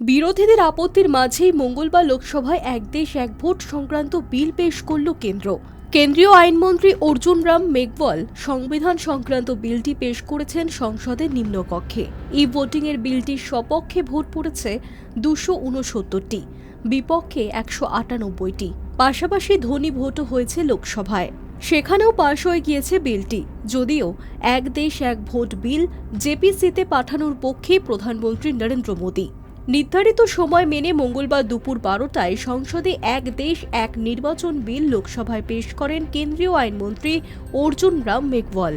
বিরোধীদের আপত্তির মাঝেই মঙ্গলবার লোকসভায় এক দেশ এক ভোট সংক্রান্ত বিল পেশ করল কেন্দ্র। কেন্দ্রীয় আইনমন্ত্রী অর্জুন রাম মেঘওয়াল সংবিধান সংক্রান্ত বিলটি পেশ করেছেন সংসদের নিম্নকক্ষে। ই ভোটিং এর বিলটির সপক্ষে ভোট পড়েছে 269টি, বিপক্ষে 198টি। পাশাপাশি ধ্বনি ভোটও হয়েছে লোকসভায়, সেখানেও পাশ হয়ে গিয়েছে বিলটি। যদিও এক দেশ এক ভোট বিল জেপিসিতে পাঠানোর পক্ষে প্রধানমন্ত্রী নরেন্দ্র মোদী। নির্ধারিত সময় মেনে মঙ্গলবার দুপুর 12টায় সংসদে এক দেশ এক নির্বাচন বিল লোকসভায় পেশ করেন কেন্দ্রীয় আইনমন্ত্রী অর্জুন রাম মেঘওয়াল।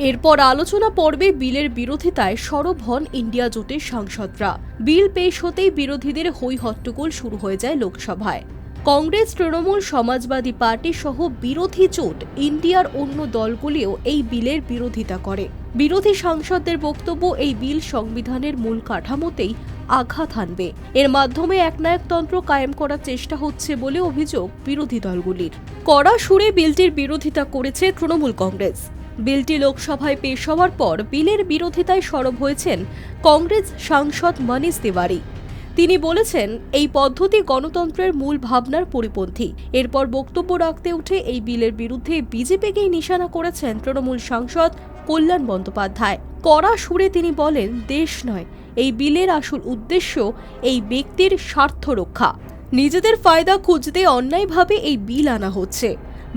এরপর আলোচনা পর্বে বিলের বিরোধিতায় সরব হন ইন্ডিয়া জোটের সাংসদরা। বিল পেশ হতেই বিরোধীদের হৈ হট্টগোল শুরু হয়ে যায় লোকসভায়। কংগ্রেস, তৃণমূল, সমাজবাদী পার্টি সহ বিরোধী জোট ইন্ডিয়ার অন্য দলগুলিও এই বিলের বিরোধিতা করে। বিরোধী সাংসদদের বক্তব্য, এই বিল সংবিধানের মূল কাঠামোতেই আঘাত হানবে। এর মাধ্যমে একনায়কতন্ত্র কায়েম করার চেষ্টা হচ্ছে বলে অভিযোগ বিরোধী দলগুলির। কড়া সুরে বিলটির বিরোধিতা করেছে তৃণমূল কংগ্রেস। বিলটি লোকসভায় পেশ হওয়ার পর বিলের বিরোধিতায় সরব হয়েছেন কংগ্রেস সাংসদ মনীষ তিওয়ারি। তিনি বলেছেন, এই পদ্ধতি গণতন্ত্রের মূল ভাবনার পরিপন্থী। এরপর বক্তব্য রাখতে উঠে এই বিলের বিরুদ্ধে বিজেপিকেই নিশানা করেছেন তৃণমূল সাংসদ কল্যাণ বন্দ্যোপাধ্যায়। কড়া সুরে তিনি বলেন, দেশ নয়, এই বিলের আসল উদ্দেশ্য এই ব্যক্তির স্বার্থ রক্ষা। নিজেদের ফায়দা খুঁজতে অন্যায়ভাবে এই বিল আনা হচ্ছে।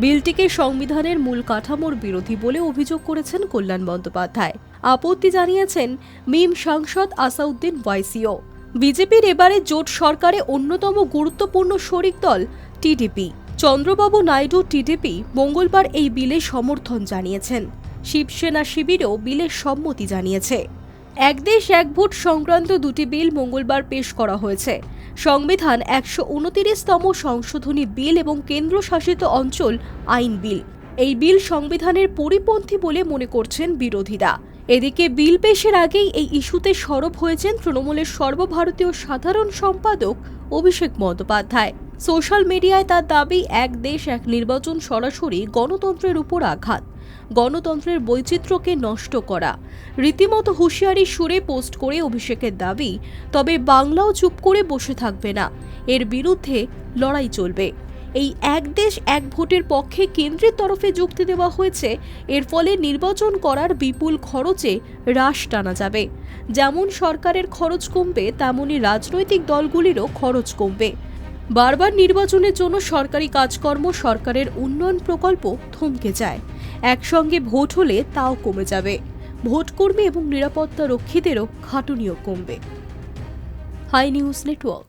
বিলটিকে সংবিধানের মূল কাঠামোর বিরোধী বলে অভিযোগ করেছেন কল্যাণ বন্দ্যোপাধ্যায়। আপত্তি জানিয়েছেন মিম সাংসদ আসাউদ্দিন ওয়াইসিও। বিজেপির এবারে জোট সরকারে অন্যতম গুরুত্বপূর্ণ শরিক দল টিডিপি। চন্দ্রবাবু নাইডু টিডিপি মঙ্গলবার এই বিলে সমর্থন জানিয়েছেন। শিবসেনা শিবিরও বিলের সম্মতি জানিয়েছে। এক দেশ এক ভোট সংক্রান্ত দুটি বিল মঙ্গলবার পেশ করা হয়েছে। সংবিধান 129তম সংশোধনী বিল এবং কেন্দ্রশাসিত অঞ্চল আইন বিল। এই বিল সংবিধানের পরিপন্থী বলে মনে করছেন বিরোধীরা। এদিকে বিল পেশের আগেই এই ইস্যুতে সরব হয়েছেন তৃণমূলের সর্বভারতীয় সাধারণ সম্পাদক অভিষেক বন্দ্যোপাধ্যায়। সোশ্যাল মিডিয়ায় তার দাবি, এক দেশ এক নির্বাচন সরাসরি গণতন্ত্রের উপর আঘাত, গণতন্ত্রের বৈচিত্র্যকে নষ্ট করা। রীতিমতো হুঁশিয়ারি সুরে পোস্ট করে অভিষেকের দাবি, তবে বাংলাও চুপ করে বসে থাকবে না, এর বিরুদ্ধে লড়াই চলবে। এই এক দেশ এক ভোটের পক্ষে কেন্দ্রের তরফে যুক্তি দেওয়া হয়েছে, এর ফলে নির্বাচন করার বিপুল খরচে হ্রাস টানা যাবে। যেমন সরকারের খরচ কমবে, তেমনি রাজনৈতিক দলগুলিরও খরচ কমবে। বারবার নির্বাচনের জন্য সরকারি কাজকর্ম, সরকারের উন্নয়ন প্রকল্প থমকে যায়। একসঙ্গে ভোট হলে তাও কমে যাবে। ভোটকর্মী এবং নিরাপত্তা রক্ষীদেরও খাটুনিও কমবে। Hi news network.